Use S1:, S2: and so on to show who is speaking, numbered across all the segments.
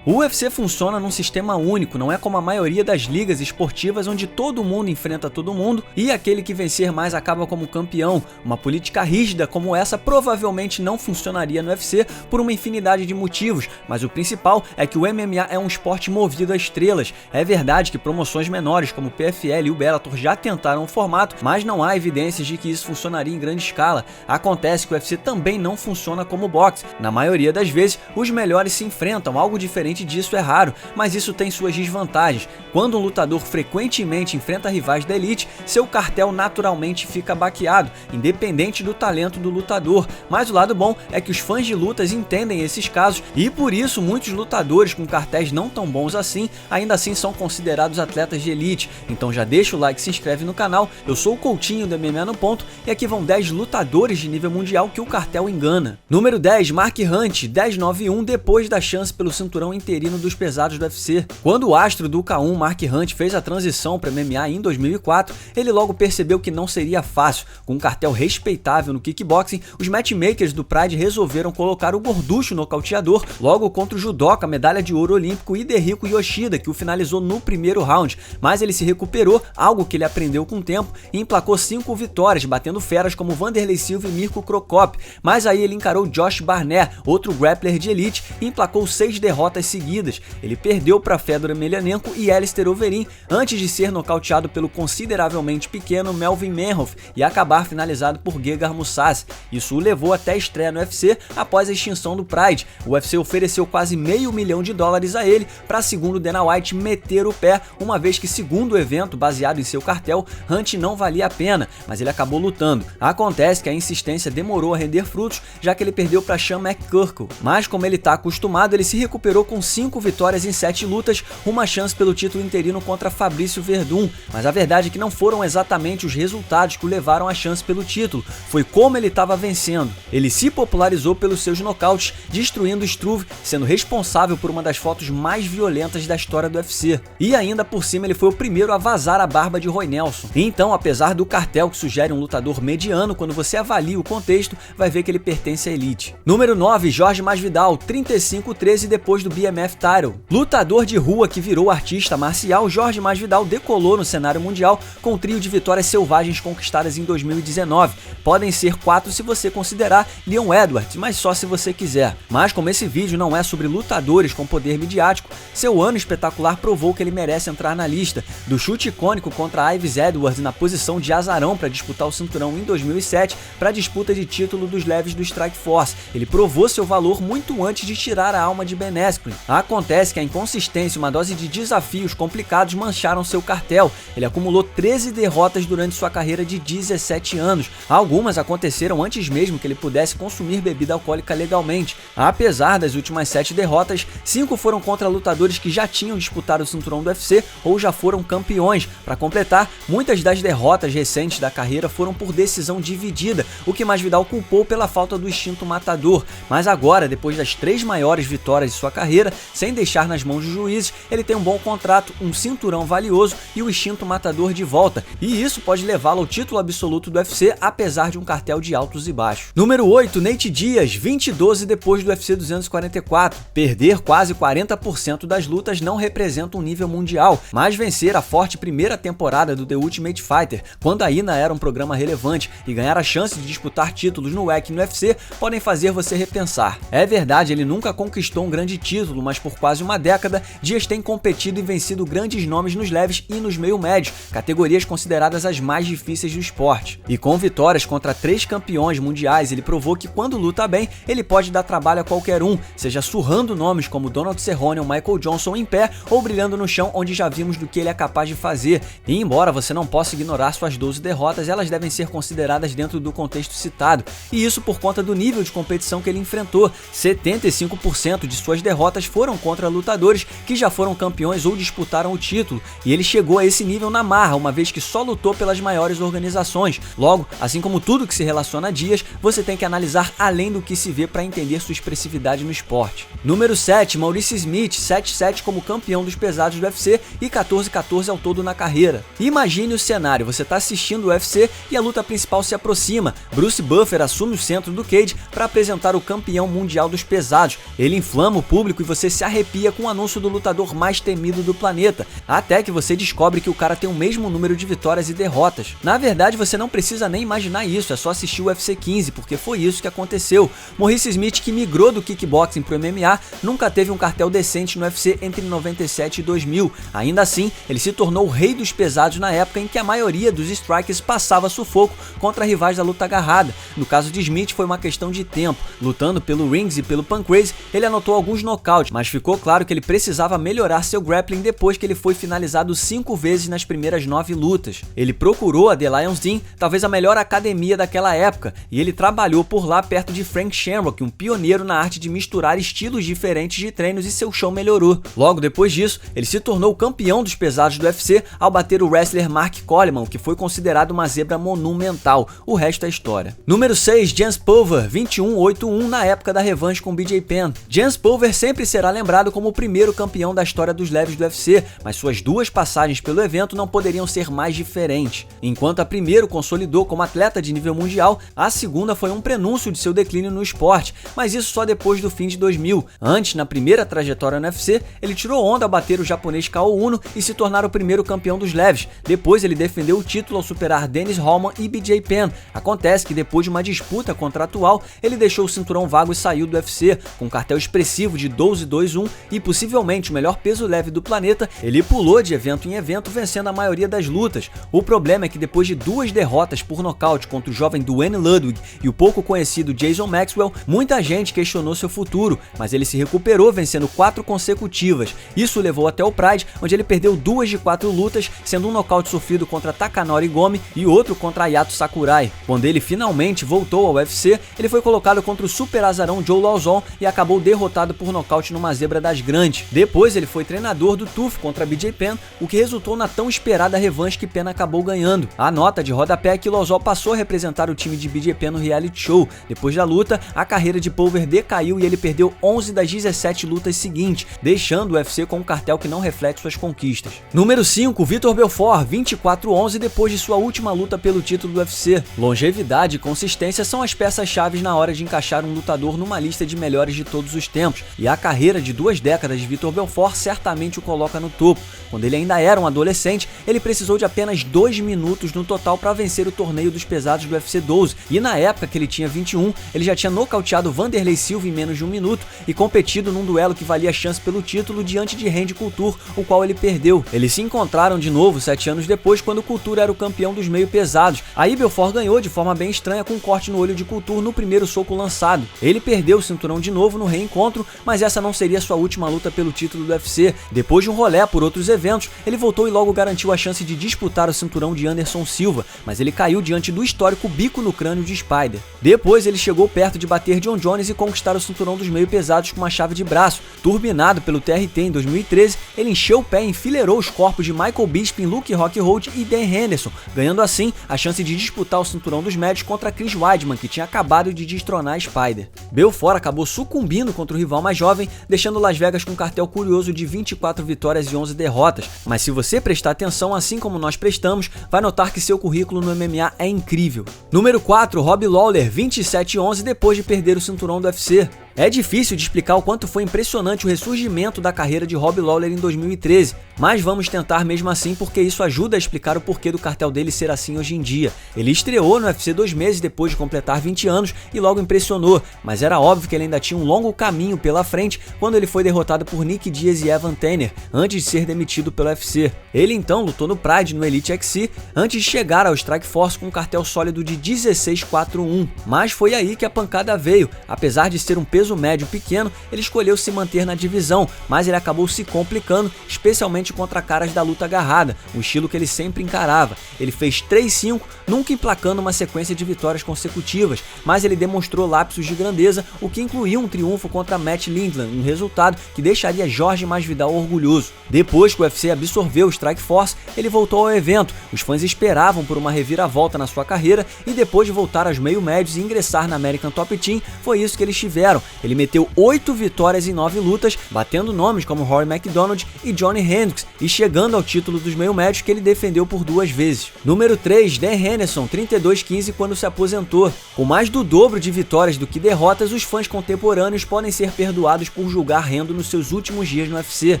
S1: O UFC funciona num sistema único, não é como a maioria das ligas esportivas onde todo mundo enfrenta todo mundo e aquele que vencer mais acaba como campeão. Uma política rígida como essa provavelmente não funcionaria no UFC por uma infinidade de motivos, mas o principal é que o MMA é um esporte movido a estrelas. É verdade que promoções menores como o PFL e o Bellator já tentaram o formato, mas não há evidências de que isso funcionaria em grande escala. Acontece que o UFC também não funciona como boxe. Na maioria das vezes, os melhores se enfrentam, algo diferente disso é raro, mas isso tem suas desvantagens. Quando um lutador frequentemente enfrenta rivais da elite, seu cartel naturalmente fica baqueado, independente do talento do lutador. Mas o lado bom é que os fãs de lutas entendem esses casos e por isso muitos lutadores com cartéis não tão bons assim, ainda assim são considerados atletas de elite. Então já deixa o like e se inscreve no canal. Eu sou o Coutinho do MMA no Ponto e aqui vão 10 lutadores de nível mundial que o cartel engana. Número 10, Mark Hunt, 10-9-1 depois da chance pelo cinturão interino dos pesados do UFC. Quando o astro do K1 Mark Hunt fez a transição para MMA em 2004, ele logo percebeu que não seria fácil. Com um cartel respeitável no kickboxing, os matchmakers do Pride resolveram colocar o gorducho nocauteador logo contra o judoca, medalha de ouro olímpico Hidehiko Yoshida, que o finalizou no primeiro round, mas ele se recuperou, algo que ele aprendeu com o tempo, e emplacou 5 vitórias, batendo feras como Vanderlei Silva e Mirko Crocop. Mas aí ele encarou Josh Barnett, outro grappler de elite, e emplacou 6 derrotas seguidas. Ele perdeu para Fedor Emelianenko e Alistair Overeem antes de ser nocauteado pelo consideravelmente pequeno Melvin Manhoef e acabar finalizado por Gegard Mousasi. Isso o levou até a estreia no UFC após a extinção do Pride. O UFC ofereceu quase $500 mil a ele para, segundo Dana White, meter o pé, uma vez que, segundo o evento, baseado em seu cartel, Hunt não valia a pena, mas ele acabou lutando. Acontece que a insistência demorou a render frutos, já que ele perdeu para Sean McCurkle, mas como ele está acostumado, ele se recuperou com 5 vitórias em 7 lutas, uma chance pelo título interino contra Fabrício Werdum. Mas a verdade é que não foram exatamente os resultados que o levaram à chance pelo título, foi como ele estava vencendo. Ele se popularizou pelos seus nocautes, destruindo Struve, sendo responsável por uma das fotos mais violentas da história do UFC. E ainda por cima ele foi o primeiro a vazar a barba de Roy Nelson. Então, apesar do cartel que sugere um lutador mediano, quando você avalia o contexto, vai ver que ele pertence à elite. Número 9, Jorge Masvidal, 35-13 depois do BMF Title. Lutador de rua que virou artista marcial, Jorge Masvidal decolou no cenário mundial com um trio de vitórias selvagens conquistadas em 2019. Podem ser 4 se você considerar Leon Edwards, mas só se você quiser. Mas como esse vídeo não é sobre lutadores com poder midiático, seu ano espetacular provou que ele merece entrar na lista. Do chute icônico contra Ives Edwards na posição de azarão para disputar o cinturão em 2007 para a disputa de título dos leves do Strikeforce, ele provou seu valor muito antes de tirar a alma de Ben Askren. Acontece que a inconsistência e uma dose de desafios complicados mancharam seu cartel. Ele acumulou 13 derrotas durante sua carreira de 17 anos. Algumas aconteceram antes mesmo que ele pudesse consumir bebida alcoólica legalmente. Apesar das últimas 7 derrotas, 5 foram contra lutadores que já tinham disputado o cinturão do UFC ou já foram campeões. Para completar, muitas das derrotas recentes da carreira foram por decisão dividida, o que Masvidal culpou pela falta do instinto matador. Mas agora, depois das 3 maiores vitórias de sua carreira, sem deixar nas mãos dos juízes, ele tem um bom contrato, um cinturão valioso e o instinto matador de volta. E isso pode levá-lo ao título absoluto do UFC, apesar de um cartel de altos e baixos. Número 8, Nate Diaz, 20-12 depois do UFC 244. Perder quase 40% das lutas não representa um nível mundial, mas vencer a forte primeira temporada do The Ultimate Fighter, quando ainda era um programa relevante, e ganhar a chance de disputar títulos no WEC e no UFC podem fazer você repensar. É verdade, ele nunca conquistou um grande título, mas por quase uma década, Diaz tem competido e vencido grandes nomes nos leves e nos meio médios, categorias consideradas as mais difíceis do esporte. E com vitórias contra 3 campeões mundiais, ele provou que quando luta bem, ele pode dar trabalho a qualquer um, seja surrando nomes como Donald Cerrone ou Michael Johnson em pé, ou brilhando no chão, onde já vimos do que ele é capaz de fazer. E embora você não possa ignorar suas 12 derrotas, elas devem ser consideradas dentro do contexto citado, e isso por conta do nível de competição que ele enfrentou. 75% de suas derrotas foram contra lutadores que já foram campeões ou disputaram o título, e ele chegou a esse nível na marra, uma vez que só lutou pelas maiores organizações. Logo, assim como tudo que se relaciona a Diaz, você tem que analisar além do que se vê para entender sua expressividade no esporte. Número 7, Maurice Smith, 7-7 como campeão dos pesados do UFC e 14-14 ao todo na carreira. Imagine o cenário, você está assistindo o UFC e a luta principal se aproxima. Bruce Buffer assume o centro do cage para apresentar o campeão mundial dos pesados. Ele inflama o público e você se arrepia com o anúncio do lutador mais temido do planeta, até que você descobre que o cara tem o mesmo número de vitórias e derrotas. Na verdade, você não precisa nem imaginar isso, é só assistir o UFC 15, porque foi isso que aconteceu. Maurice Smith, que migrou do kickboxing pro MMA, nunca teve um cartel decente no UFC entre 97 e 2000. Ainda assim, ele se tornou o rei dos pesados na época em que a maioria dos strikers passava sufoco contra rivais da luta agarrada. No caso de Smith, foi uma questão de tempo. Lutando pelo Rings e pelo Pancrase, ele anotou alguns nocautes, mas ficou claro que ele precisava melhorar seu grappling depois que ele foi finalizado 5 vezes nas primeiras 9 lutas. Ele procurou a The Lions Den, talvez a melhor academia daquela época, e ele trabalhou por lá perto de Frank Shamrock, um pioneiro na arte de misturar estilos diferentes de treinos, e seu show melhorou. Logo depois disso, ele se tornou campeão dos pesados do UFC ao bater o wrestler Mark Coleman, que foi considerado uma zebra monumental. O resto é história. Número 6, Jens Pulver, 21-8-1 na época da revanche com BJ Penn. Jens Pulver sempre será lembrado como o primeiro campeão da história dos leves do UFC, mas suas duas passagens pelo evento não poderiam ser mais diferentes. Enquanto a primeira o consolidou como atleta de nível mundial, a segunda foi um prenúncio de seu declínio no esporte, mas isso só depois do fim de 2000. Antes, na primeira trajetória no UFC, ele tirou onda ao bater o japonês Kao Uno e se tornar o primeiro campeão dos leves. Depois ele defendeu o título ao superar Dennis Hallman e BJ Penn. Acontece que depois de uma disputa contratual, ele deixou o cinturão vago e saiu do UFC. Com um cartel expressivo de 12-2-1 e possivelmente o melhor peso leve do planeta, ele pulou de evento em evento, vencendo a maioria das lutas. O problema é que depois de 2 derrotas por nocaute contra o jovem Duane Ludwig e o pouco conhecido Jason Maxwell, muita gente questionou seu futuro, mas ele se recuperou vencendo 4 consecutivas. Isso levou até o Pride, onde ele perdeu 2 de 4 lutas, sendo um nocaute sofrido contra Takanori Gomi e outro contra Ayato Sakurai. Quando ele finalmente voltou ao UFC, ele foi colocado contra o super azarão Joe Lauzon e acabou derrotado por nocaute numa zebra das grandes. Depois ele foi treinador do TUF contra BJ Penn, o que resultou na tão esperada revanche que Penn acabou ganhando. A nota de rodapé é que Lauzon passou a representar o time de BJ Penn no reality show. Depois da luta, a carreira de Pulver decaiu e ele perdeu 11 das 17 lutas seguintes, deixando o UFC com um cartel que não reflete suas conquistas. Número 5, Vitor Belfort, 24-11 depois de sua última luta pelo título do UFC. Longevidade e consistência são as peças-chave na hora de encaixar um lutador numa lista de melhores de todos os tempos, e a carreira de 2 décadas de Vitor Belfort certamente o coloca no topo. Quando ele ainda era um adolescente, ele precisou de apenas 2 minutos no total para vencer o torneio dos pesados do UFC 12, e na época que ele tinha 21, ele já tinha nocauteado Vanderlei Silva em menos de 1 minuto e competido num duelo que valia chance pelo título diante de Randy Couture, o qual ele perdeu. Eles se encontraram de novo 7 anos depois, quando Couture era o campeão dos meio pesados. Aí Belfort ganhou de forma bem estranha com um corte no olho de Couture no primeiro soco lançado. Ele perdeu o cinturão de novo no reencontro, mas essa não seria sua última luta pelo título do UFC. Depois de um rolê por outros eventos, ele voltou e logo garantiu a chance de disputar o cinturão de Anderson Silva, mas ele caiu diante do histórico bico no crânio de Spider. Depois ele chegou perto de bater John Jones e conquistar o cinturão dos meio pesados com uma chave de braço. Turbinado pelo TRT em 2013, ele encheu o pé e enfileirou os corpos de Michael Bisping, Luke Rockhold e Dan Henderson, ganhando assim a chance de disputar o cinturão dos médios contra Chris Weidman, que tinha acabado de destronar Spider. Belfort acabou sucumbindo contra o rival mais jovem, deixando Las Vegas com um cartel curioso de 24 vitórias e 11 derrotas, mas se você prestar atenção, assim como nós prestamos, vai notar que seu currículo no MMA é incrível. Número 4, Robbie Lawler, 27-11 depois de perder o cinturão do UFC. É difícil de explicar o quanto foi impressionante o ressurgimento da carreira de Robbie Lawler em 2013, mas vamos tentar mesmo assim porque isso ajuda a explicar o porquê do cartel dele ser assim hoje em dia. Ele estreou no UFC 2 meses depois de completar 20 anos e logo impressionou, mas era óbvio que ele ainda tinha um longo caminho pela frente quando ele foi derrotado por Nick Diaz e Evan Tanner, antes de ser demitido pelo UFC. Ele então lutou no Pride no Elite XC, antes de chegar ao Strikeforce com um cartel sólido de 16-4-1, mas foi aí que a pancada veio. Apesar de ser um peso médio pequeno, ele escolheu se manter na divisão, mas ele acabou se complicando, especialmente contra caras da luta agarrada, um estilo que ele sempre encarava. Ele fez 3-5, nunca emplacando uma sequência de vitórias consecutivas, mas ele demonstrou lapsos de grandeza, o que incluiu um triunfo contra Matt Lindland, um resultado que deixaria Jorge Masvidal orgulhoso. Depois que o UFC absorveu o Strikeforce, ele voltou ao evento. Os fãs esperavam por uma reviravolta na sua carreira e depois de voltar aos meio médios e ingressar na American Top Team, foi isso que eles tiveram. Ele meteu 8 vitórias em 9 lutas, batendo nomes como Rory MacDonald e Johnny Hendricks e chegando ao título dos meio-médios que ele defendeu por 2 vezes. Número 3, Dan Henderson, 32-15 quando se aposentou. Com mais do dobro de vitórias do que derrotas, os fãs contemporâneos podem ser perdoados por julgar Rendo nos seus últimos dias no UFC.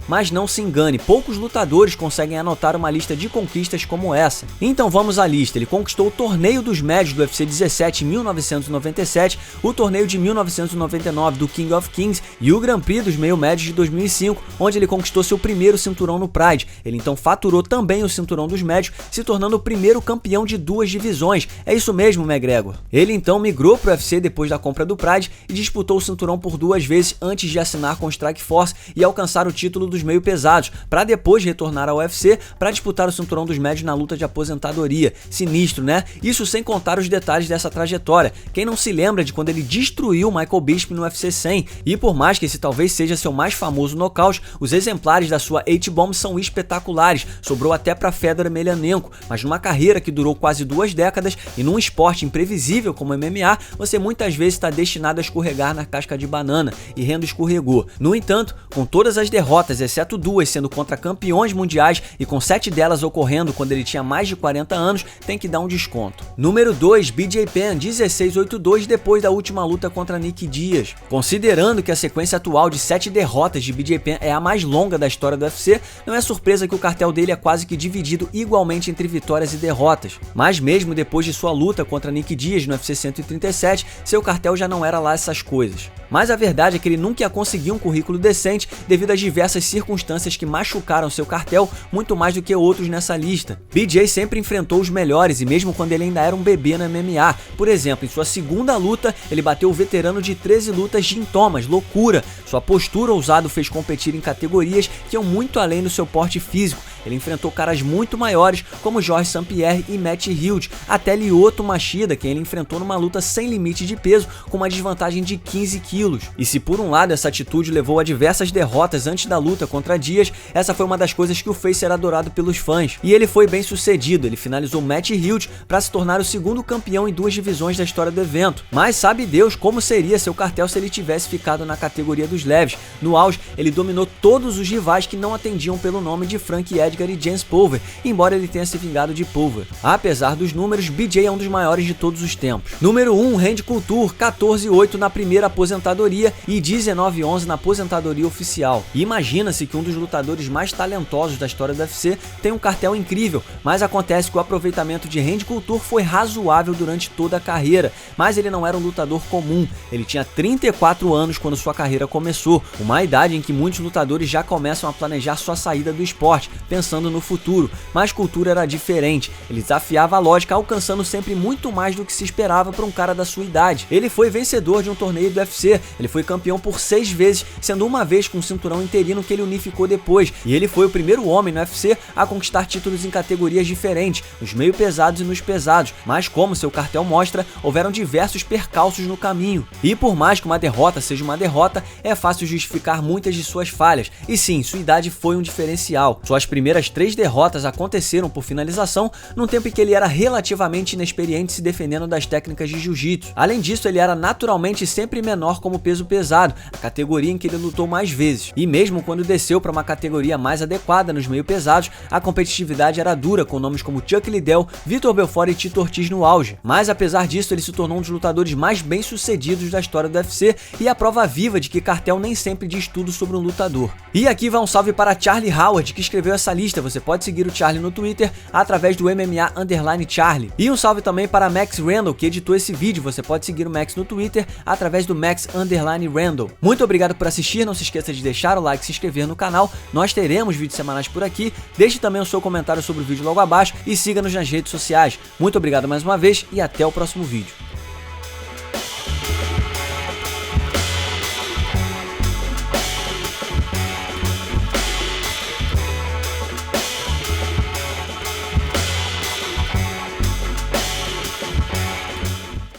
S1: Mas não se engane, poucos lutadores conseguem anotar uma lista de conquistas como essa. Então vamos à lista. Ele conquistou o torneio dos médios do UFC 17 em 1997, o torneio de 1999 do King of Kings e o Grand Prix dos meio-médios de 2005, onde ele conquistou seu primeiro cinturão no Pride. Ele então faturou também o cinturão dos médios, se tornando o primeiro campeão de 2 divisões. É isso mesmo, McGregor. Ele então migrou para o UFC depois da compra do Pride e disputou o cinturão por 2 vezes antes de assinar com o Strikeforce e alcançar o título dos meio pesados, para depois retornar ao UFC para disputar o cinturão dos médios na luta de aposentadoria. Sinistro, né? Isso sem contar os detalhes dessa trajetória. Quem não se lembra de quando ele destruiu Michael Bisping no UFC 100? E por mais que esse talvez seja seu mais famoso nocaute, os exemplares da sua H-Bomb são espetaculares. Sobrou até para Fedor Emelianenko, mas numa carreira que durou quase 2 décadas e num esporte imprevisível como o MMA, você muitas vezes está destinado a escorregar na casca de banana, e Rendo escorregou. No entanto, com todas as derrotas, exceto 2 sendo contra campeões mundiais e com 7 delas ocorrendo quando ele tinha mais de 40 anos, tem que dar um desconto. Número 2, BJ Penn, 16-8-2 depois da última luta contra Nick Diaz. Considerando que a sequência atual de 7 derrotas de BJ Penn é a mais longa da história do UFC, não é surpresa que o cartel dele é quase que dividido igualmente entre vitórias e derrotas. Mas mesmo depois de sua luta contra Nick Diaz no UFC 137, seu cartel já não era lá essas coisas. Mas a verdade é que ele nunca ia conseguir um currículo decente devido às diversas circunstâncias que machucaram seu cartel muito mais do que outros nessa lista. BJ sempre enfrentou os melhores e mesmo quando ele ainda era um bebê no MMA. Por exemplo, em sua segunda luta, ele bateu o veterano de 13 lutas Jim Thomas, loucura. Sua postura ousada o fez competir em categorias que iam muito além do seu porte físico. Ele enfrentou caras muito maiores como Georges St-Pierre e Matt Hughes, até Lyoto Machida, quem ele enfrentou numa luta sem limite de peso com uma desvantagem de 15 quilos. E se por um lado essa atitude levou a diversas derrotas antes da luta contra Diaz, essa foi uma das coisas que o fez ser adorado pelos fãs. E ele foi bem sucedido, ele finalizou Matt Hughes para se tornar o segundo campeão em 2 divisões da história do evento. Mas sabe Deus como seria seu cartel se ele tivesse ficado na categoria dos leves. No auge, ele dominou todos os rivais que não atendiam pelo nome de Frank Edgar e James Pulver, embora ele tenha se vingado de Pulver. Apesar dos números, BJ é um dos maiores de todos os tempos. Número 1, Randy Couture, 14-8 na primeira aposentadoria e 19-11 na aposentadoria oficial. E imagina-se que um dos lutadores mais talentosos da história do UFC tem um cartel incrível, mas acontece que o aproveitamento de Randy Couture foi razoável durante toda a carreira, mas ele não era um lutador comum. Ele tinha 34 anos quando sua carreira começou, uma idade em que muitos lutadores já começam a planejar sua saída do esporte, pensando no futuro, mas Couture era diferente. Ele desafiava a lógica, alcançando sempre muito mais do que se esperava para um cara da sua idade. Ele foi vencedor de um torneio do UFC, ele foi campeão por 6 vezes, sendo uma vez com um cinturão interino que ele unificou depois, e ele foi o primeiro homem no UFC a conquistar títulos em categorias diferentes, nos meio pesados e nos pesados, mas como seu cartel mostra, houveram diversos percalços no caminho. E por mais que uma derrota seja uma derrota, é fácil justificar muitas de suas falhas, e sim, sua idade foi um diferencial. Suas primeiras 3 derrotas aconteceram por finalização, num tempo em que ele era relativamente inexperiente se defendendo das técnicas de jiu-jitsu. Além disso, ele era naturalmente sempre menor como peso pesado, a categoria em que ele lutou mais vezes. E mesmo quando desceu para uma categoria mais adequada nos meio pesados, a competitividade era dura, com nomes como Chuck Liddell, Vitor Belfort e Tito Ortiz no auge. Mas apesar disso, ele se tornou um dos lutadores mais bem-sucedidos da história do UFC e a prova viva de que cartel nem sempre diz tudo sobre um lutador. E aqui vai um salve para Charlie Howard, que escreveu essa lista. Você pode seguir o Charlie no Twitter através do MMA_Charlie. E um salve também para Max Randall, que editou esse vídeo. Você pode seguir o Max no Twitter através do Max_Randall. Muito obrigado por assistir, não se esqueça de deixar o like e se inscrever no canal. Nós teremos vídeos semanais por aqui. Deixe também o seu comentário sobre o vídeo logo abaixo e siga-nos nas redes sociais. Muito obrigado mais uma vez e até o próximo vídeo.